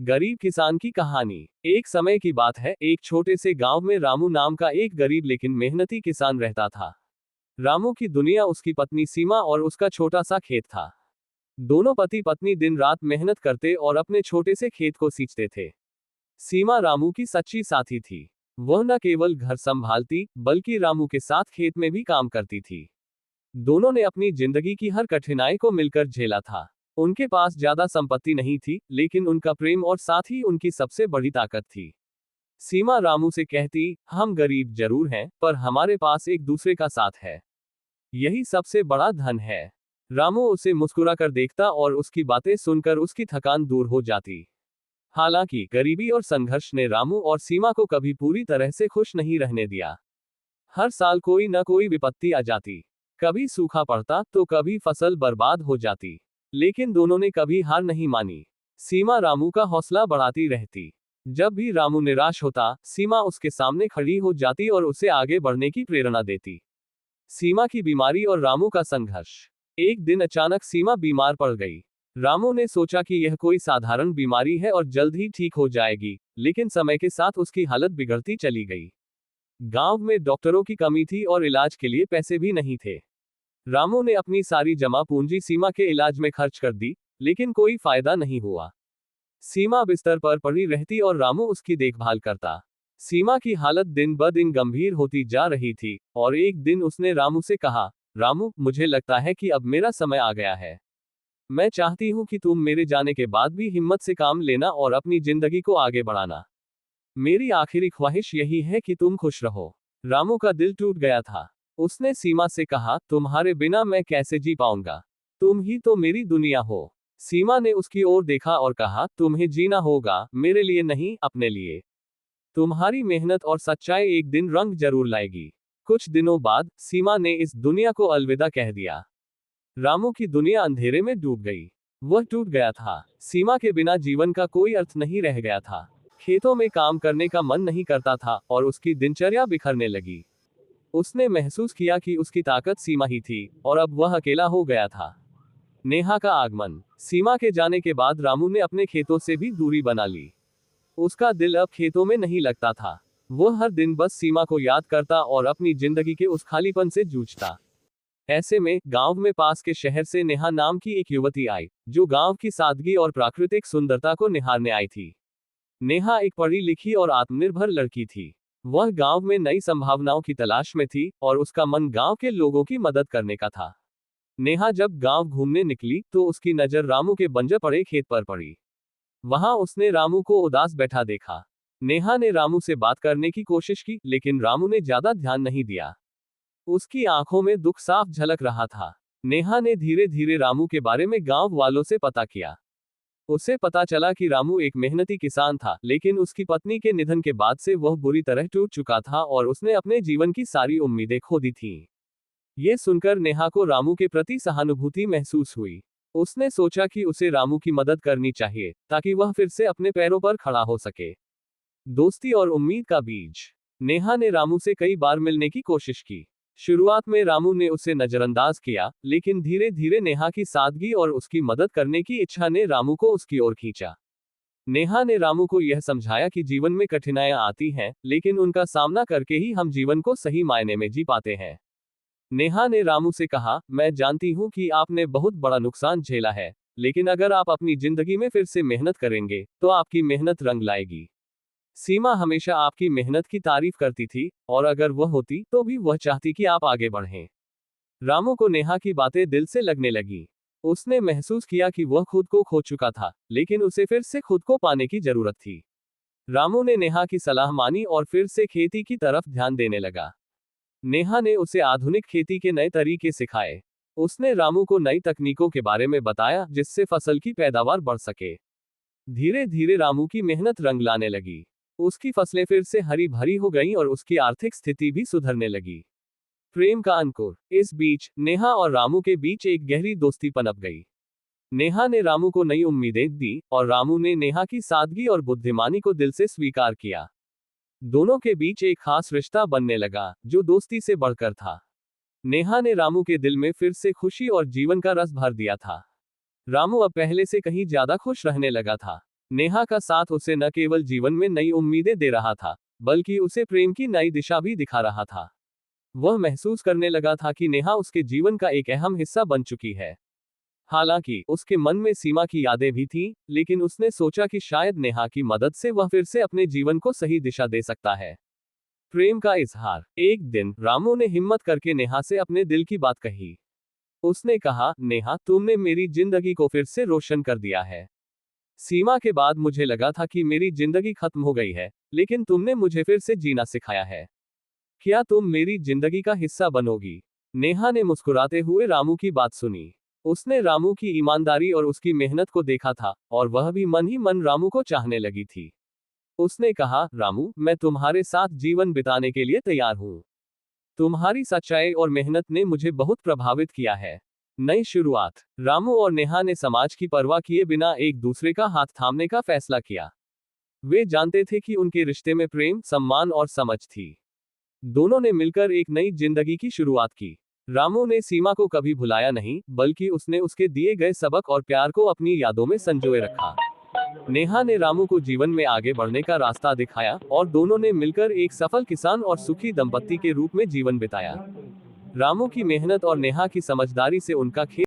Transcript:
गरीब किसान की कहानी। एक समय की बात है, एक छोटे से गांव में रामू नाम का एक गरीब लेकिन मेहनती किसान रहता था। रामू की दुनिया उसकी पत्नी सीमा और उसका छोटा सा खेत था। दोनों पति पत्नी दिन रात मेहनत करते और अपने छोटे से खेत को सींचते थे। सीमा रामू की सच्ची साथी थी। वह न केवल घर संभालती बल्कि रामू के साथ खेत में भी काम करती थी। दोनों ने अपनी जिंदगी की हर कठिनाई को मिलकर झेला था। उनके पास ज्यादा संपत्ति नहीं थी, लेकिन उनका प्रेम और साथ ही उनकी सबसे बड़ी ताकत थी। सीमा रामू से कहती, हम गरीब जरूर हैं, पर हमारे पास एक दूसरे का साथ है। यही सबसे बड़ा धन है। रामू उसे मुस्कुराकर देखता और उसकी बातें सुनकर उसकी थकान दूर हो जाती। हालांकि गरीबी और संघर्ष ने रामू और सीमा को कभी पूरी तरह से खुश नहीं रहने दिया। हर साल कोई न कोई विपत्ति आ जाती। कभी सूखा पड़ता तो कभी फसल बर्बाद हो जाती। लेकिन दोनों ने कभी हार नहीं मानी। सीमा रामू का हौसला बढ़ाती रहती। जब भी रामू निराश होता, सीमा उसके सामने खड़ी हो जाती और उसे आगे बढ़ने की प्रेरणा देती। सीमा की बीमारी और रामू का संघर्ष। एक दिन अचानक सीमा बीमार पड़ गई। रामू ने सोचा कि यह कोई साधारण बीमारी है और जल्द ही ठीक हो जाएगी, लेकिन समय के साथ उसकी हालत बिगड़ती चली गई। गांव में डॉक्टरों की कमी थी और इलाज के लिए पैसे भी नहीं थे। रामू ने अपनी सारी जमा पूंजी सीमा के इलाज में खर्च कर दी, लेकिन कोई फायदा नहीं हुआ। सीमा बिस्तर पर पड़ी रहती और रामू उसकी देखभाल करता। सीमा की हालत दिन ब दिन गंभीर होती जा रही थी और एक दिन उसने रामू से कहा, रामू, मुझे लगता है कि अब मेरा समय आ गया है। मैं चाहती हूं कि तुम मेरे जाने के बाद भी हिम्मत से काम लेना और अपनी जिंदगी को आगे बढ़ाना। मेरी आखिरी ख्वाहिश यही है कि तुम खुश रहो। रामू का दिल टूट गया था। उसने सीमा से कहा, तुम्हारे बिना मैं कैसे जी पाऊंगा? तुम ही तो मेरी दुनिया हो। सीमा ने उसकी ओर देखा और कहा, तुम्हें जीना होगा, मेरे लिए नहीं, अपने लिए। तुम्हारी मेहनत और सच्चाई एक दिन रंग जरूर लाएगी। कुछ दिनों बाद सीमा ने इस दुनिया को अलविदा कह दिया। रामू की दुनिया अंधेरे में डूब गई। वह टूट गया था। सीमा के बिना जीवन का कोई अर्थ नहीं रह गया था। खेतों में काम करने का मन नहीं करता था और उसकी दिनचर्या बिखरने लगी। उसने महसूस किया कि उसकी ताकत सीमा ही थी और अब वह अकेला हो गया था। नेहा का आगमन। सीमा के जाने के बाद रामू ने अपने खेतों से भी दूरी बना ली। उसका दिल अब खेतों में नहीं लगता था। वह हर दिन बस सीमा को याद करता और अपनी जिंदगी के उस खालीपन से जूझता। ऐसे में गांव में पास के शहर से नेहा नाम की एक युवती आई, जो गांव की सादगी और प्राकृतिक सुंदरता को निहारने आई थी। नेहा एक पढ़ी लिखी और आत्मनिर्भर लड़की थी। वह गांव में नई संभावनाओं की तलाश में थी और उसका मन गांव के लोगों की मदद करने का था। नेहा जब गांव घूमने निकली तो उसकी नजर रामू के बंजर पड़े खेत पर पड़ी। वहां उसने रामू को उदास बैठा देखा। नेहा ने रामू से बात करने की कोशिश की, लेकिन रामू ने ज्यादा ध्यान नहीं दिया। उसकी आंखों में दुख साफ झलक रहा था। नेहा ने धीरे धीरे रामू के बारे में गांव वालों से पता किया। उसे पता चला कि रामू एक मेहनती किसान था, लेकिन उसकी पत्नी के निधन के बाद से वह बुरी तरह टूट चुका था और उसने अपने जीवन की सारी उम्मीदें खो दी थीं। ये सुनकर नेहा को रामू के प्रति सहानुभूति महसूस हुई। उसने सोचा कि उसे रामू की मदद करनी चाहिए, ताकि वह फिर से अपने पैरों पर खड़ा हो सके। दोस्ती और उम्मीद का बीज। नेहा ने रामू से कई बार मिलने की कोशिश की। शुरुआत में रामू ने उसे नजरअंदाज किया, लेकिन धीरे धीरे नेहा की सादगी और उसकी मदद करने की इच्छा ने रामू को उसकी ओर खींचा। नेहा ने रामू को यह समझाया कि जीवन में कठिनाइयां आती हैं, लेकिन उनका सामना करके ही हम जीवन को सही मायने में जी पाते हैं। नेहा ने रामू से कहा, मैं जानती हूं कि आपने बहुत बड़ा नुकसान झेला है, लेकिन अगर आप अपनी जिंदगी में फिर से मेहनत करेंगे, तो आपकी मेहनत रंग लाएगी। सीमा हमेशा आपकी मेहनत की तारीफ करती थी, और अगर वह होती तो भी वह चाहती कि आप आगे बढ़ें। रामू को नेहा की बातें दिल से लगने लगी। उसने महसूस किया कि वह खुद को खो चुका था, लेकिन उसे फिर से खुद को पाने की जरूरत थी। रामू ने नेहा की सलाह मानी और फिर से खेती की तरफ ध्यान देने लगा। नेहा ने उसे आधुनिक खेती के नए तरीके सिखाए। उसने रामू को नई तकनीकों के बारे में बताया, जिससे फसल की पैदावार बढ़ सके। धीरे धीरे रामू की मेहनत रंग लाने लगी। उसकी फसलें फिर से हरी भरी हो गईं और उसकी आर्थिक स्थिति भी सुधरने लगी। प्रेम का अंकुर। इस बीच नेहा और रामू के बीच एक गहरी दोस्ती पनप गई। नेहा ने रामू को नई उम्मीदें दी और रामू ने नेहा की सादगी और बुद्धिमानी को दिल से स्वीकार किया। दोनों के बीच एक खास रिश्ता बनने लगा, जो दोस्ती से बढ़कर था। नेहा ने रामू के दिल में फिर से खुशी और जीवन का रस भर दिया था। रामू अब पहले से कहीं ज्यादा खुश रहने लगा था। नेहा का साथ उसे न केवल जीवन में नई उम्मीदें दे रहा था, बल्कि उसे प्रेम की नई दिशा भी दिखा रहा था। वह महसूस करने लगा था कि नेहा उसके जीवन का एक अहम हिस्सा बन चुकी है। हालांकि उसके मन में सीमा की यादें भी थीं, लेकिन उसने सोचा कि शायद नेहा की मदद से वह फिर से अपने जीवन को सही दिशा दे सकता है। प्रेम का इजहार। एक दिन रामू ने हिम्मत करके नेहा से अपने दिल की बात कही। उसने कहा, नेहा, तुमने मेरी जिंदगी को फिर से रोशन कर दिया है। सीमा के बाद मुझे लगा था कि मेरी जिंदगी खत्म हो गई है, लेकिन तुमने मुझे फिर से जीना सिखाया है। क्या तुम मेरी जिंदगी का हिस्सा बनोगी? नेहा ने मुस्कुराते हुए रामू की बात सुनी। उसने रामू की ईमानदारी और उसकी मेहनत को देखा था, और वह भी मन ही मन रामू को चाहने लगी थी। उसने कहा, रामू, मैं तुम्हारे साथ जीवन बिताने के लिए तैयार हूँ। तुम्हारी सच्चाई और मेहनत ने मुझे बहुत प्रभावित किया है। नई शुरुआत। रामू और नेहा ने समाज की परवाह किए बिना एक दूसरे का हाथ थामने का फैसला किया। वे जानते थे कि उनके रिश्ते में प्रेम, सम्मान और समझ थी। दोनों ने मिलकर एक नई जिंदगी की शुरुआत की। रामू ने सीमा को कभी भुलाया नहीं, बल्कि उसने उसके दिए गए सबक और प्यार को अपनी यादों में संजोए रखा। नेहा ने रामू को जीवन में आगे बढ़ने का रास्ता दिखाया, और दोनों ने मिलकर एक सफल किसान और सुखी दंपत्ति के रूप में जीवन बिताया। रामू की मेहनत और नेहा की समझदारी से उनका खेत